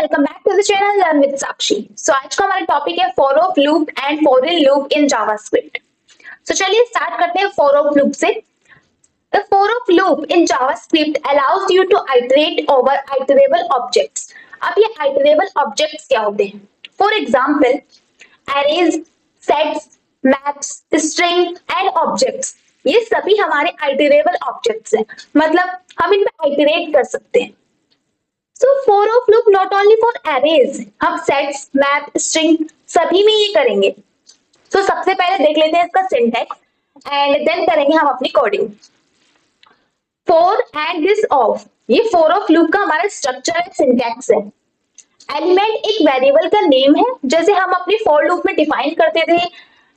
Welcome back to the channel learn with Sakshi. So आज का हमारा टॉपिक है for of loop and for in loop in JavaScript. So चलिए start करते हैं फॉर ऑफ लूप से। The for of loop in JavaScript allows you to iterate over iterable objects. अब ये आइटरेबल ऑब्जेक्ट्स क्या होते हैं? For example arrays, sets, maps, string and objects, ये सभी हमारे आइटरेबल ऑब्जेक्ट्स हैं, मतलब हम इनमें आइटरेट कर सकते हैं। So for of loop not only for arrays, हम sets, map, string सभी में ये करेंगे। So सबसे पहले देख लेते हैं इसका सिंटैक्स एंड देन करेंगे हम अपनी coding. For and this of, ये for of loop का हमारा स्ट्रक्चर है, सिंटैक्स है। एलिमेंट एक वेरिएबल का नेम है, जैसे हम अपनी for loop में डिफाइन करते थे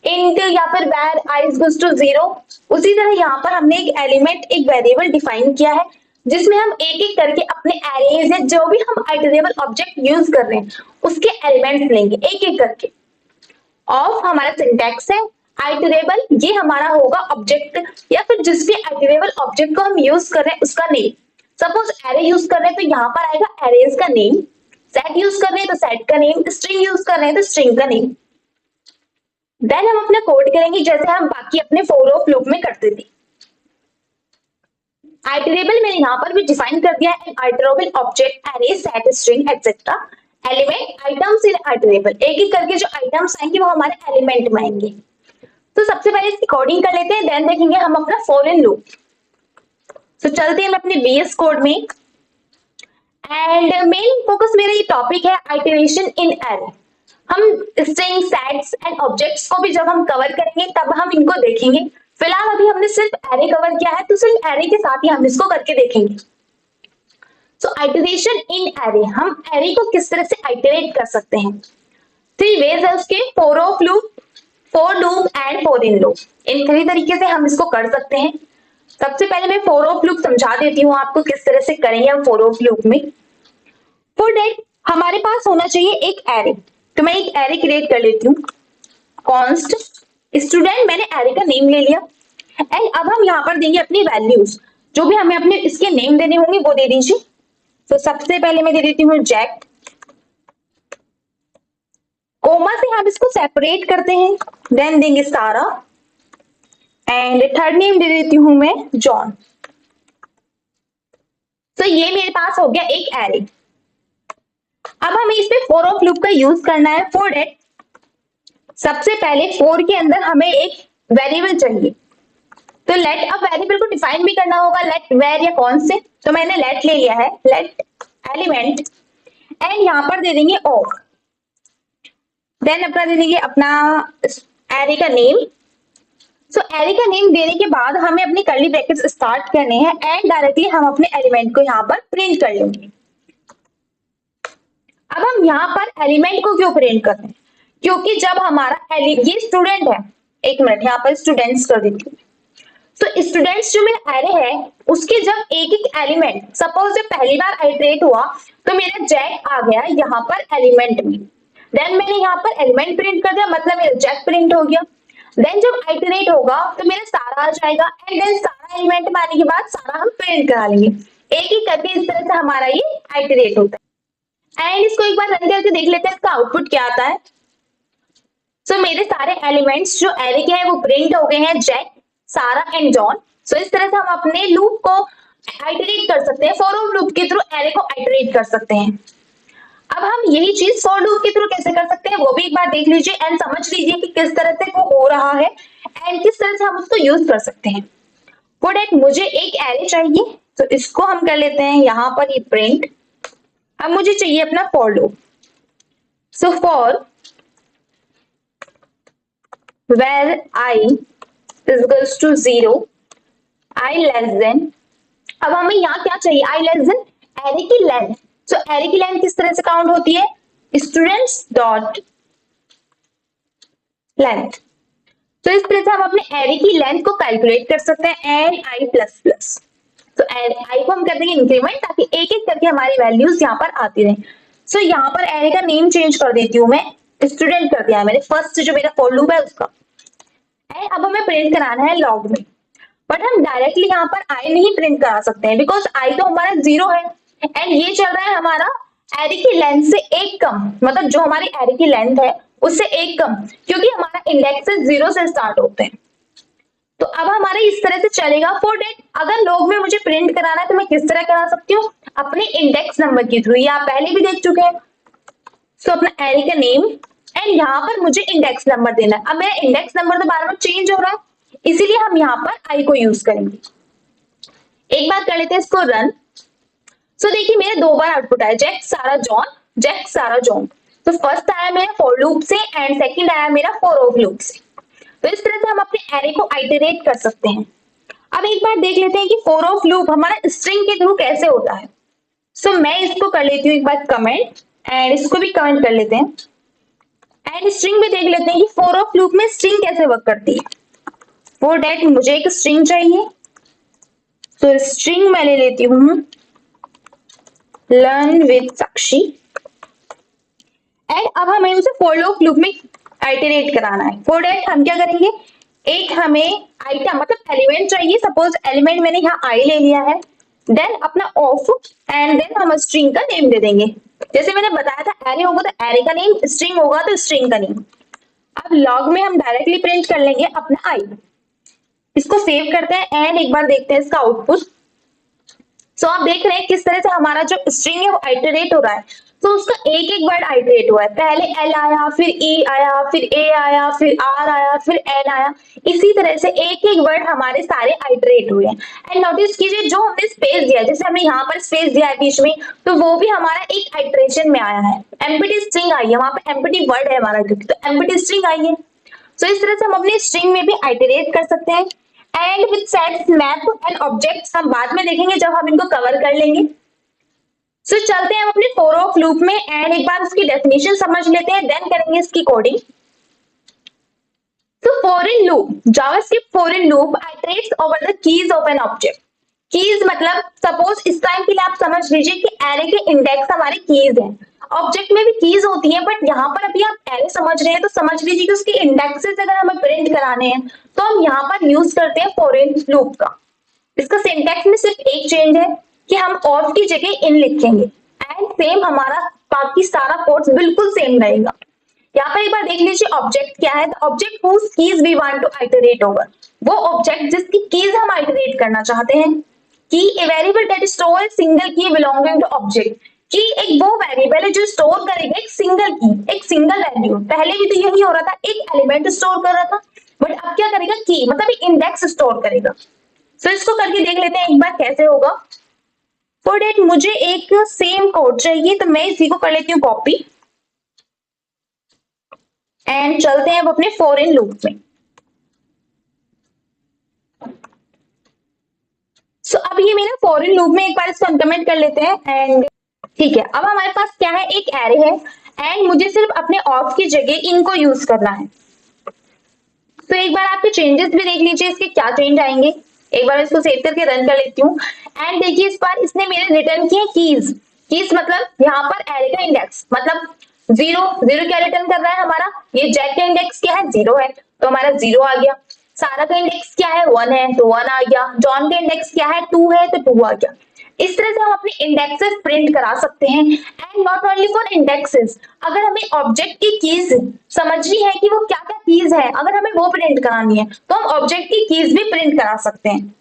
int या फिर where I goes to 0, उसी तरह यहाँ पर हमने एक एलिमेंट एक वेरिएबल डिफाइन किया है जिसमें हम एक एक करके अपने एरेज या जो भी हम आइटरेबल ऑब्जेक्ट यूज कर रहे हैं उसके एलिमेंट्स लेंगे एक एक करके। ऑफ हमारा सिंटैक्स है, आइटरेबल ये हमारा होगा ऑब्जेक्ट या फिर जिस भी आइटरेबल ऑब्जेक्ट को हम यूज कर रहे हैं उसका नेम। सपोज एरे यूज कर रहे हैं तो यहाँ पर आएगा एरेज का नेम, सेट यूज कर रहे हैं तो सेट का नेम, स्ट्रिंग यूज कर रहे हैं तो स्ट्रिंग का नेम। देन हम अपना कोड करेंगे जैसे हम बाकी अपने फॉर ऑफ लूप में करते थे। आइटरेबल मैंने यहाँ पर भी डिफाइन कर दिया है, iterable object array, set, string etcetera, element, items in iterable, एक एक करके जो आइटम्स आएंगे वो हमारे एलिमेंट में आएंगे। तो सबसे पहले इसकी कोडिंग कर लेते हैं, देन देखेंगे हम अपना फॉर इन लूप। तो चलते हैं अपने बीएस कोड में एंड मेन फोकस मेरा ये टॉपिक है आइटरेशन इन एरे। हम स्ट्रिंग, सेट्स एंड ऑब्जेक्ट्स को भी जब हम कवर करेंगे तब हम इनको देखेंगे। फिलहाल अभी हमने सिर्फ एरे कवर किया है तो सिर्फ एरे के साथ ही हम इसको करके देखेंगे। सो आइटरेशन इन एरे, हम एरे को किस तरह से आइटरेट कर सकते हैं? 3 वेज है उसके, for of loop, for loop and for in loop. इन 3 तरीके से हम इसको कर सकते हैं। सबसे पहले मैं फॉर ऑफ लूप समझा देती हूँ आपको किस तरह से करेंगे हम फॉर ऑफ लूप में। फॉर दैट हमारे पास होना चाहिए एक एरे, तो मैं एक एरे क्रिएट कर लेती हूँ। कॉन्स्ट स्टूडेंट, मैंने एरे का नेम ले लिया एंड अब हम यहाँ पर देंगे अपनी वैल्यूज, जो भी हमें अपने इसके नेम देने होंगे वो दे दीजिए। तो सबसे पहले मैं दे देती हूँ जैक, कोमा से हम इसको सेपरेट करते हैं, देन देंगे सारा एंड थर्ड नेम दे देती हूँ मैं जॉन। तो ये मेरे पास हो गया एक एरे। अब हमें इस पे फॉर ऑफ लूप का यूज करना है। फॉर दैट सबसे पहले फॉर के अंदर हमें एक वेरिएबल चाहिए, तो लेट, अब वेरिएबल को डिफाइन भी करना होगा, लेट वेर या कौन से, तो मैंने लेट ले लिया है, लेट एलिमेंट एंड यहाँ पर दे देंगे ऑफ, देन अपना दे देंगे अपना एरे का नेम। सो एरे का नेम देने के बाद हमें अपनी कर्ली ब्रैकेट्स स्टार्ट करने हैं एंड डायरेक्टली हम अपने एलिमेंट को यहाँ पर प्रिंट कर लेंगे। अब हम यहाँ पर एलिमेंट को क्यों प्रिंट करते हैं? क्योंकि जब हमारा ये स्टूडेंट है, एक मिनट यहाँ पर स्टूडेंट्स कर देती हूँ। तो स्टूडेंट्स जो मेरा एरे है उसके जब एक एक एलिमेंट, सपोज जब पहली बार आइटरेट हुआ तो मेरा जैक आ गया यहाँ पर एलिमेंट में, देन मैंने यहाँ पर एलिमेंट प्रिंट कर दिया, मतलब मेरा जैक प्रिंट हो गया। देन जब आइटरेट होगा तो मेरा सारा आ जाएगा एंड देन सारा एलिमेंट में आने के बाद सारा हम प्रिंट करा लेंगे, एक एक करके इस तरह से हमारा ये आइटरेट होता है। एंड इसको एक बार रन करके देख लेते हैं इसका आउटपुट क्या आता है। सो मेरे सारे एलिमेंट्स जो एरे के हैं वो प्रिंट हो गए हैं, जैक, सारा एंड जॉन। सो इस तरह से हम अपने लूप को आइटरेट कर सकते हैं, फॉर ऑफ लूप के थ्रू एरे को आइटरेट कर सकते हैं। अब हम यही चीज फॉर लूप के थ्रू कैसे कर सकते हैं वो भी एक बार देख लीजिए एंड समझ लीजिए कि किस तरह से वो हो रहा है एंड किस तरह से हम उसको यूज कर सकते हैं। फॉर दैट मुझे एक एरे चाहिए, तो इसको हम कर लेते हैं यहाँ पर ये प्रिंट। अब मुझे चाहिए अपना for loop. So for where I is equals to 0, I less than, अब हमें यहाँ क्या चाहिए? I less than एरे की लेंथ। सो एरे की लेंथ किस तरह से काउंट होती है? Students dot length. तो इस तरह से हम अपने एरे की लेंथ को कैलकुलेट कर सकते हैं एंड आई प्लस प्लस। तो आई को हम कर देंगे इंक्रीमेंट ताकि एक एक करके हमारी वैल्यूज यहाँ पर आती रहे। सो यहाँ पर एरे का नेम चेंज कर देती हूँ मैं, स्टूडेंट कर दिया है मैंने, फर्स्ट जो मेरा फॉर लूप है उसका। एंड अब हमें प्रिंट कराना है लॉग में, बट हम डायरेक्टली यहाँ पर आई नहीं प्रिंट करा सकते हैं बिकॉज आई तो हमारा 0 है एंड ये चल रहा है हमारा एरे की लेंथ से एक कम, मतलब जो हमारी एरे की लेंथ है उससे एक कम, क्योंकि हमारा इंडेक्सेस 0 से स्टार्ट होते हैं। तो अब हमारे इस तरह से चलेगा। फॉर डेट अगर लॉग में मुझे प्रिंट कराना है तो मैं किस तरह करा सकती हूँ, अपने इंडेक्स नंबर के थ्रू। ये आप पहले भी देख चुके हैं। सो अपना एरे का नेम एंड यहाँ पर मुझे इंडेक्स नंबर देना है। अब मेरा इंडेक्स नंबर तो बार बार चेंज हो रहा है, इसीलिए हम यहाँ पर आई को यूज करेंगे। एक बार कर लेते हैं इसको रन। सो देखिए मेरे दो बार आउटपुट आया, जैक सारा जॉन, जैक सारा जॉन। तो फर्स्ट आया मेरा फॉर लूप से एंड सेकंड आया मेरा फॉर ऑफ लूप से। तो इस तरह से हम अपने एरे को आइटरेट कर सकते हैं। अब एक बार देख लेते हैं कि फॉर ऑफ लूप हमारा स्ट्रिंग के थ्रू कैसे होता है। सो मैं इसको कर लेती हूँ एक बार कमेंट एंड इसको भी कमेंट कर लेते हैं एंड स्ट्रिंग भी देख लेते हैं कि फॉर ऑफ लूप में स्ट्रिंग कैसे वर्क करती है। फॉर दैट मुझे एक स्ट्रिंग चाहिए, तो स्ट्रिंग मैं ले लेती हूँ लर्न विद साक्षी एंड अब हमें उसे फॉर ऑफ लूप में आइटरेट कराना है। फॉर दैट हम क्या करेंगे, एक हमें आइटम मतलब एलिमेंट चाहिए। सपोज एलिमेंट मैंने यहाँ आई ले लिया है, देन अपना ऑफ एंड देन हम स्ट्रिंग का नेम दे देंगे। जैसे मैंने बताया था एरे होगा तो एरे का नेम, स्ट्रिंग होगा तो स्ट्रिंग का नेम। अब लॉग में हम डायरेक्टली प्रिंट कर लेंगे अपना आई। इसको सेव करते हैं एंड एक बार देखते हैं इसका आउटपुट। सो आप देख रहे हैं किस तरह से हमारा जो स्ट्रिंग है वो आइटरेट हो रहा है। तो उसका एक एक वर्ड आइटरेट हुआ है, पहले एल आया, फिर ई आया, फिर ए आया, फिर आर आया, फिर एन आया। इसी तरह से एक एक वर्ड हमारे सारे आइटरेट हुए हैं। एंड नोटिस कीजिए जो हमने स्पेस दिया, जैसे हमने यहाँ पर स्पेस दिया है बीच में, तो वो भी हमारा एक आइटरेशन में आया है। एम्प्टी स्ट्रिंग आई है, वहां पर एम्प्टी वर्ड है हमारा, क्योंकि तो एम्प्टी स्ट्रिंग आई है। सो इस तरह से हम अपनी स्ट्रिंग में भी आइटरेट कर सकते हैं। And with sets, map and objects हम बाद में देखेंगे जब हम इनको कवर कर लेंगे। सो चलते हैं हम अपने फॉर ऑफ लूप में एंड एक बार उसकी डेफिनेशन समझ लेते हैं, देन करेंगे इसकी coding. So for in loop, JavaScript for in loop iterates over the keys of an object. Keys मतलब सपोज इस टाइम के लिए आप समझ लीजिए कि एरे के इंडेक्स हमारे कीज हैं। ऑब्जेक्ट में भी कीज होती है, बट यहाँ पर अभी आप एरे समझ रहे हैं तो समझ लीजिए कि उसके इंडेक्सेस अगर हमें प्रिंट कराने हैं तो हम यहाँ पर यूज करते हैं फॉर इन लूप का। इसका सिंटैक्स में सिर्फ एक चेंज है कि हम ऑफ की जगह इन लिखेंगे एंड सेम हमारा बाकी सारा कोड बिल्कुल सेम रहेगा। यहाँ पर एक बार देख लीजिए ऑब्जेक्ट क्या है। Object whose keys we want to iterate over, वो ऑब्जेक्ट जिसकी कीज हम आइटरेट करना चाहते हैं। Key a variable that store a single key belonging to object. की एक वो वेरिएबल है जो स्टोर करेगा एक सिंगल की, एक सिंगल वैल्यू। पहले भी तो यही हो रहा था, एक एलिमेंट स्टोर कर रहा था, बट अब क्या करेगा, की मतलब एक इंडेक्स स्टोर करेगा। सो इसको करके देख लेते हैं एक बार कैसे होगा। फॉर दैट मुझे एक सेम कोड चाहिए, तो मैं इसी को कर लेती हूँ कॉपी एंड चलते हैं अब अपने फॉर इन लूप में। सो अब ये मेरा फॉर इन लूप में एक बार इसको अनकमेंट कर लेते हैं एंड ठीक है। अब हमारे पास क्या है, एक एरे है एंड मुझे सिर्फ अपने ऑफ की जगह इनको यूज करना है। तो एक बार आपके चेंजेस भी देख लीजिए, इसके क्या चेंज आएंगे। एक बार इसको सेव करके रन कर लेती हूँ एंड देखिए इस बार इसने मेरे रिटर्न किए कीज। कीज मतलब यहाँ पर एरे का इंडेक्स मतलब जीरो। जीरो क्या रिटर्न कर रहा है हमारा, ये जैक का इंडेक्स क्या है, जीरो है, तो हमारा जीरो आ गया। सारा का इंडेक्स क्या है, वन है, तो वन आ गया। जॉन का इंडेक्स क्या है, टू है, तो टू आ गया। इस तरह से हम अपने इंडेक्सेस प्रिंट करा सकते हैं। And not only for indexes, अगर हमें ऑब्जेक्ट की कीज समझनी है कि वो क्या क्या कीज है, अगर हमें वो प्रिंट करानी है तो हम ऑब्जेक्ट की कीज भी प्रिंट करा सकते हैं।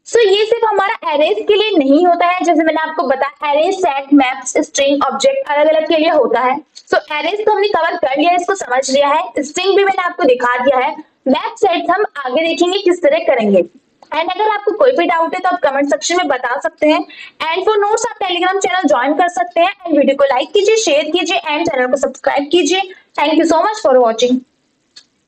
सो ये सिर्फ हमारा एरेज के लिए नहीं होता है, जैसे मैंने आपको बताया array, set, maps, string, object अलग अलग के लिए होता है। सो एरेज तो हमने कवर कर लिया है, इसको समझ लिया है। स्ट्रिंग भी मैंने आपको दिखा दिया है। मैप, सेट हम आगे देखेंगे किस तरह करेंगे। एंड अगर आपको कोई भी डाउट है तो आप कमेंट सेक्शन में बता सकते हैं। एंड फॉर नोट्स आप टेलीग्राम चैनल ज्वाइन कर सकते हैं। एंड वीडियो को लाइक कीजिए, शेयर कीजिए एंड चैनल को सब्सक्राइब कीजिए। Thank you so much for watching.